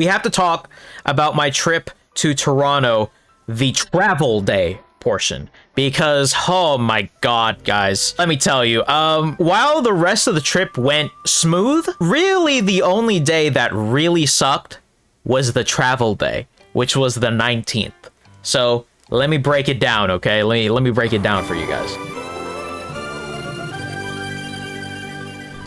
we have to talk about my trip to Toronto, the travel day portion, because oh my god, guys, let me tell you, while the rest of the trip went smooth, really the only day that really sucked was the travel day, which was the 19th. So let me break it down, okay? Let me break it down for you guys.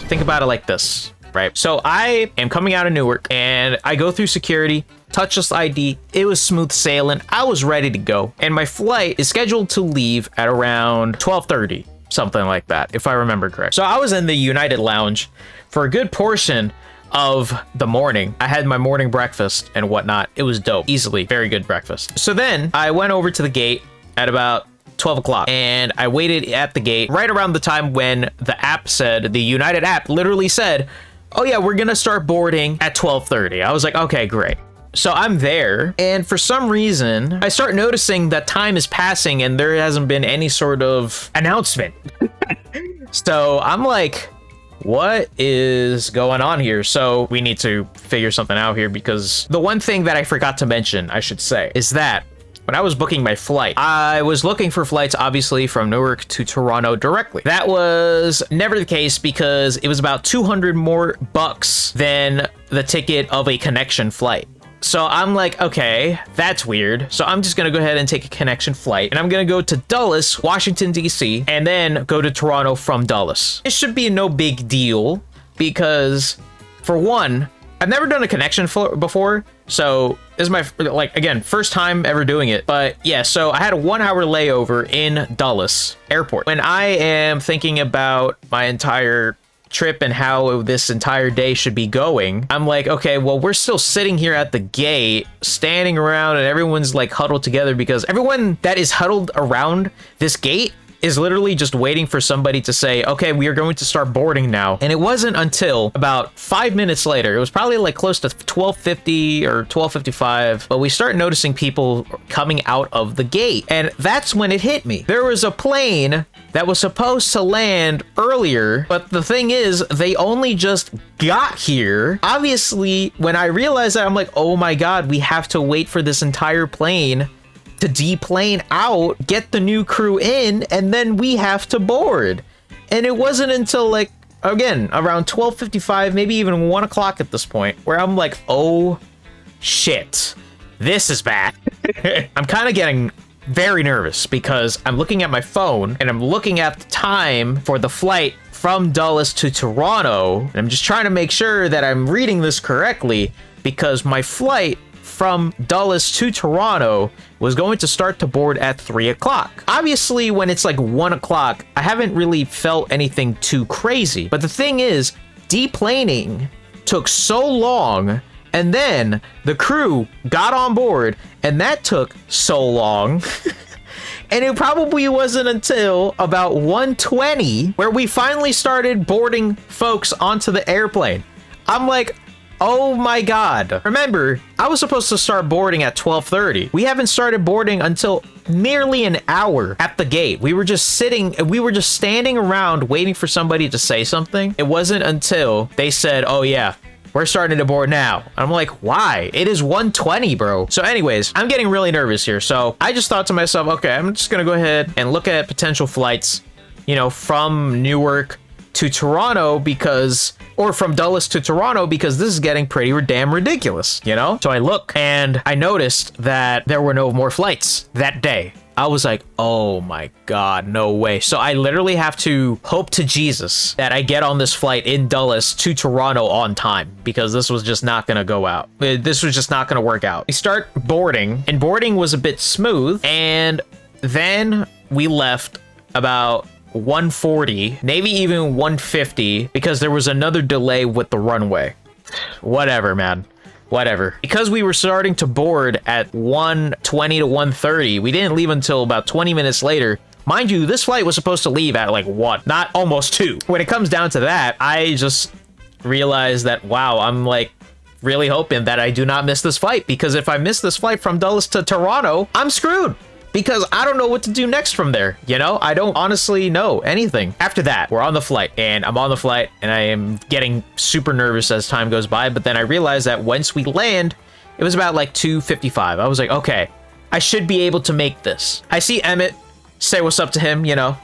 Think about it like this, right? So I am coming out of Newark and I go through security, touchless ID. It was smooth sailing. I was ready to go. And my flight is scheduled to leave at around 12:30, something like that, if I remember correct. So I was in the United Lounge for a good portion of the morning. I had my morning breakfast and whatnot. It was dope. Easily, very good breakfast. So then I went over to the gate at about 12 o'clock and I waited at the gate right around the time when the app said, the United app literally said, oh yeah, we're gonna start boarding at 12:30. I was like, okay, great. So I'm there, and for some reason, I start noticing that time is passing and there hasn't been any sort of announcement. So I'm like, what is going on here? So we need to figure something out here, because the one thing that I forgot to mention, I should say, is that when I was booking my flight, I was looking for flights, obviously, from Newark to Toronto directly. That was never the case, because it was about 200 more bucks than the ticket of a connection flight. So I'm like, okay, that's weird. So I'm just gonna go ahead and take a connection flight, and I'm gonna go to Dulles, Washington, DC, and then go to Toronto from Dulles. It should be no big deal, because for one, I've never done a connection before, so this is my, like, again, first time ever doing it. But yeah, so I had a 1 hour layover in Dulles Airport. When I am thinking about my entire trip and how this entire day should be going, I'm like, okay, well, we're still sitting here at the gate, standing around, and everyone's like huddled together, because everyone that is huddled around this gate is literally just waiting for somebody to say, okay, we are going to start boarding now. And it wasn't until about 5 minutes later, it was probably like close to 12:50 or 12:55, but we start noticing people coming out of the gate. And that's when it hit me. There was a plane that was supposed to land earlier, but the thing is, they only just got here. Obviously, when I realized that, I'm like, oh my god, we have to wait for this entire plane to deplane out, get the new crew in, and then we have to board. And it wasn't until, like, again, around 12:55, maybe even 1 o'clock at this point, where I'm like, oh shit, this is bad. I'm kind of getting very nervous, because I'm looking at my phone and I'm looking at the time for the flight from Dulles to Toronto, and I'm just trying to make sure that I'm reading this correctly, because my flight from Dulles to Toronto was going to start to board at 3 o'clock. Obviously, when it's like 1 o'clock, I haven't really felt anything too crazy. But the thing is, deplaning took so long, and then the crew got on board, and that took so long. And it probably wasn't until about 1:20 where we finally started boarding folks onto the airplane. I'm like, oh my god. Remember, I was supposed to start boarding at 12:30. We haven't started boarding until nearly an hour at the gate. We were just standing around waiting for somebody to say something. It wasn't until they said, oh yeah, we're starting to board now. I'm like, why? It is 1:20, bro. So anyways, I'm getting really nervous here. So I just thought to myself, okay, I'm just gonna go ahead and look at potential flights, you know, from Newark to Toronto, or from Dulles to Toronto, because this is getting pretty damn ridiculous, you know? So I look and I noticed that there were no more flights that day. I was like, oh my god, no way. So I literally have to hope to Jesus that I get on this flight in Dulles to Toronto on time, because this was just not gonna go out. This was just not gonna work out. We start boarding, and boarding was a bit smooth, and then we left about 1:40, maybe even 1:50, because there was another delay with the runway. Whatever, man. Whatever. Because we were starting to board at 1:20 to 1:30, we didn't leave until about 20 minutes later. Mind you, this flight was supposed to leave at like 1, not almost 2. When it comes down to that, I just realized that, wow, I'm like really hoping that I do not miss this flight, because if I miss this flight from Dulles to Toronto, I'm screwed. Because I don't know what to do next from there, you know? I don't honestly know anything. After that, we're on the flight, and I'm on the flight, and I am getting super nervous as time goes by, but then I realize that once we land, It was about like 2:55. I was like, okay, I should be able to make this. I see Emmett, say what's up to him, you know.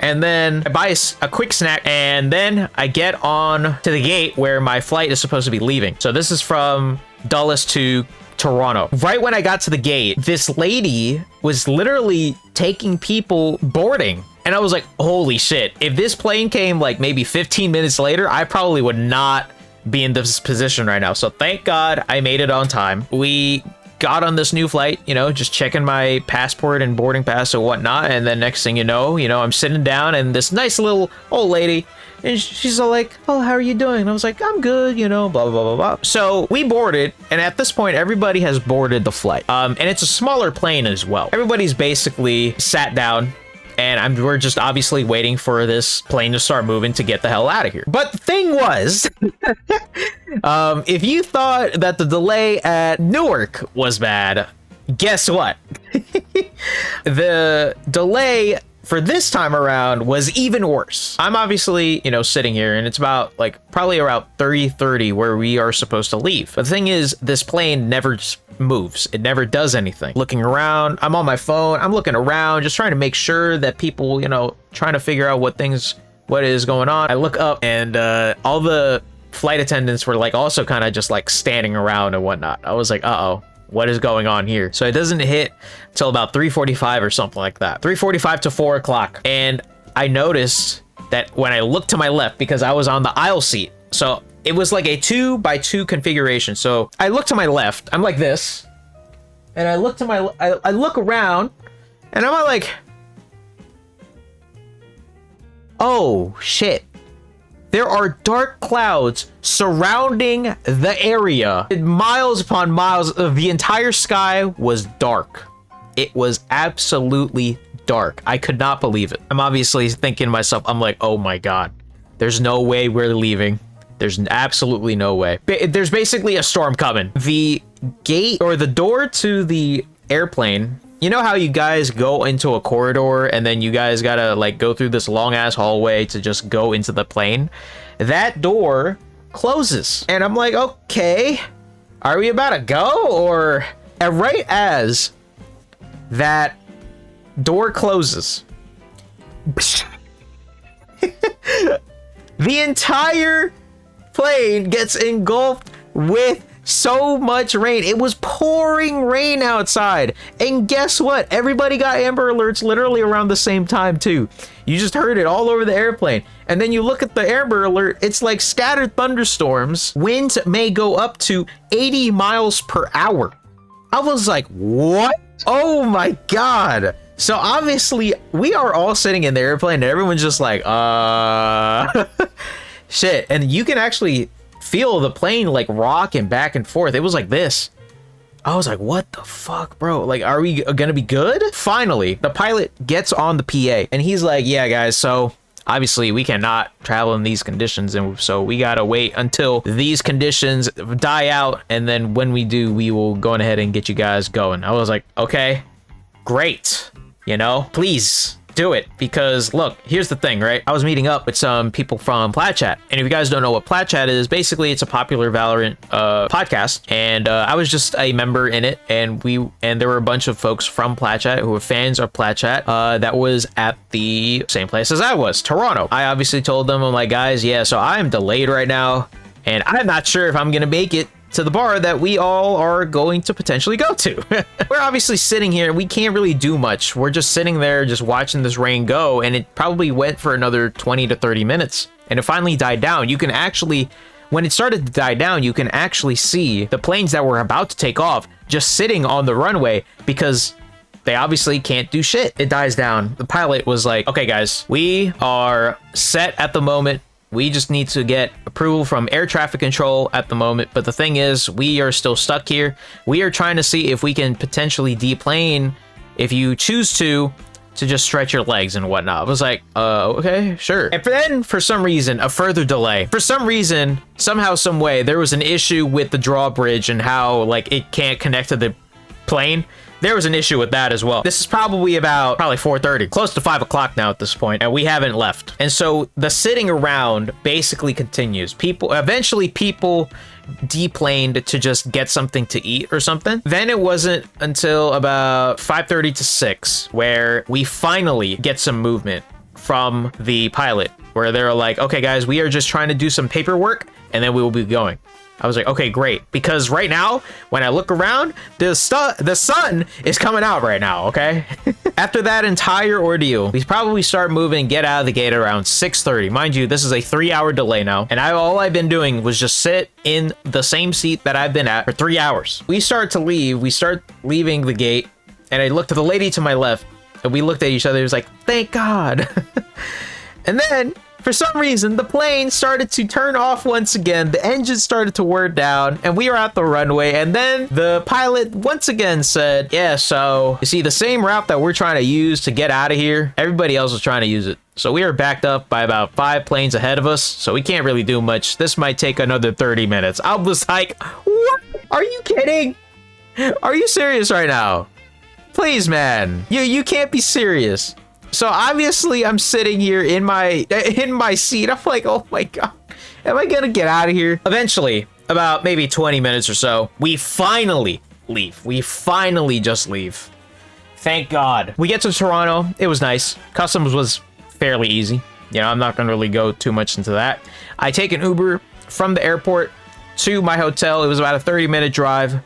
And then I buy a quick snack, and then I get on to the gate where my flight is supposed to be leaving. So this is from Dulles to Toronto. Right when I got to the gate, this lady was literally taking people boarding. And I was like, holy shit. If this plane came like maybe 15 minutes later, I probably would not be in this position right now. So thank God I made it on time. We got on this new flight, you know, just checking my passport and boarding pass and whatnot. And then next thing you know, I'm sitting down and this nice little old lady, and she's all like, oh, how are you doing? And I was like, I'm good, you know, blah, blah, blah, blah, blah. So we boarded, and at this point, everybody has boarded the flight. And it's a smaller plane as well. Everybody's basically sat down, and we're just obviously waiting for this plane to start moving to get the hell out of here. But the thing was, if you thought that the delay at Newark was bad, guess what? The delay for this time around was even worse. I'm obviously, sitting here, and it's about probably around 30:30 where we are supposed to leave. But the thing is, this plane never moves. It never does anything. Looking around, I'm on my phone, I'm looking around, just trying to make sure that people, trying to figure out what is going on. I look up, and all the flight attendants were also kind of just standing around and whatnot. I was like, uh-oh, what is going on here? So it doesn't hit till about 3:45 or something like that. 3:45 to 4 o'clock. And I noticed that when I looked to my left, because I was on the aisle seat, so it was like a 2x2 configuration. So I look to my left, I'm like this, and I look to I look around, and I'm like, oh shit. There are dark clouds surrounding the area. Miles upon miles, the entire sky was dark. It was absolutely dark. I could not believe it. I'm obviously thinking to myself, I'm like, oh my God, there's no way we're leaving. There's absolutely no way. There's basically a storm coming. The gate or the door to the airplane, you know how you guys go into a corridor and then you guys gotta go through this long ass hallway to just go into the plane? That door closes. And I'm like, okay, are we about to go? Or right as that door closes, the entire plane gets engulfed with so much rain. It was pouring rain outside. And guess what? Everybody got Amber Alerts literally around the same time too. You just heard it all over the airplane. And then you look at the Amber Alert, it's like scattered thunderstorms. Winds may go up to 80 miles per hour. I was like, what? Oh my God. So obviously we are all sitting in the airplane and everyone's just like, shit. And you can actually feel the plane rocking back and forth. It was like this. I was like, what the fuck, bro? Are we gonna be good? Finally, the pilot gets on the PA and he's like, yeah, guys, so obviously we cannot travel in these conditions, and so we gotta wait until these conditions die out, and then when we do, we will go ahead and get you guys going. I was like, okay, great, please do it. Because look, here's the thing, right? I was meeting up with some people from Plaid Chat, and if you guys don't know what Plaid Chat is, basically it's a popular Valorant podcast, and I was just a member in it, and there were a bunch of folks from Plaid Chat who were fans of Plaid Chat that was at the same place as I was, Toronto. I obviously told them, I'm like, guys, yeah, so I'm delayed right now, and I'm not sure if I'm gonna make it to the bar that we all are going to potentially go to. We're obviously sitting here, we can't really do much. We're just sitting there just watching this rain go, and it probably went for another 20 to 30 minutes. And it finally died down. You can actually, when it started to die down, you can actually see the planes that were about to take off just sitting on the runway because they obviously can't do shit. It dies down. The pilot was like, okay guys, we are set at the moment. We just need to get approval from air traffic control at the moment. But the thing is, we are still stuck here. We are trying to see if we can potentially deplane, if you choose to just stretch your legs and whatnot. I was like, okay, sure. And then for some reason, a further delay. For some reason, somehow, some way, there was an issue with the drawbridge and how it can't connect to the plane. There was an issue with that as well. This is probably 4:30, close to 5 o'clock now at this point, and we haven't left. And so the sitting around basically continues. Eventually people deplaned to just get something to eat or something. Then it wasn't until about 5:30 to 6 where we finally get some movement from the pilot, where they're like, okay guys, we are just trying to do some paperwork and then we will be going. I was like, okay, great. Because right now, when I look around, the sun is coming out right now, okay? After that entire ordeal, we probably start moving, get out of the gate around 6:30. Mind you, this is a 3-hour delay now. And all I've been doing was just sit in the same seat that I've been at for 3 hours. We start to leave. We start leaving the gate. And I looked at the lady to my left. And we looked at each other. It was like, thank God. And then, for some reason, the plane started to turn off once again. The engine started to wear down, and we were at the runway. And then the pilot once again said, yeah, so you see the same route that we're trying to use to get out of here, everybody else was trying to use it. So we are backed up by about 5 planes ahead of us. So we can't really do much. This might take another 30 minutes. I was like, what? Are you kidding? Are you serious right now? Please, man. You can't be serious. So obviously I'm sitting here in my seat. I'm like, oh my God, am I gonna get out of here? Eventually, about maybe 20 minutes or so, we finally leave. We finally just leave. Thank God. We get to Toronto. It was nice. Customs was fairly easy. You know, I'm not gonna really go too much into that. I take an Uber from the airport to my hotel. It was about a 30-minute drive.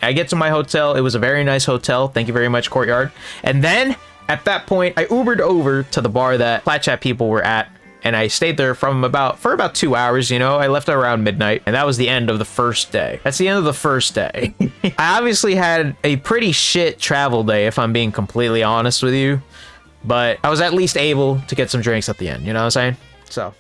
I get to my hotel. It was a very nice hotel. Thank you very much, Courtyard. And then at that point, I Ubered over to the bar that Flat Chat people were at, and I stayed there for about 2 hours, you know. I left around midnight, and that was the end of the first day. That's the end of the first day. I obviously had a pretty shit travel day, if I'm being completely honest with you, but I was at least able to get some drinks at the end, you know what I'm saying? So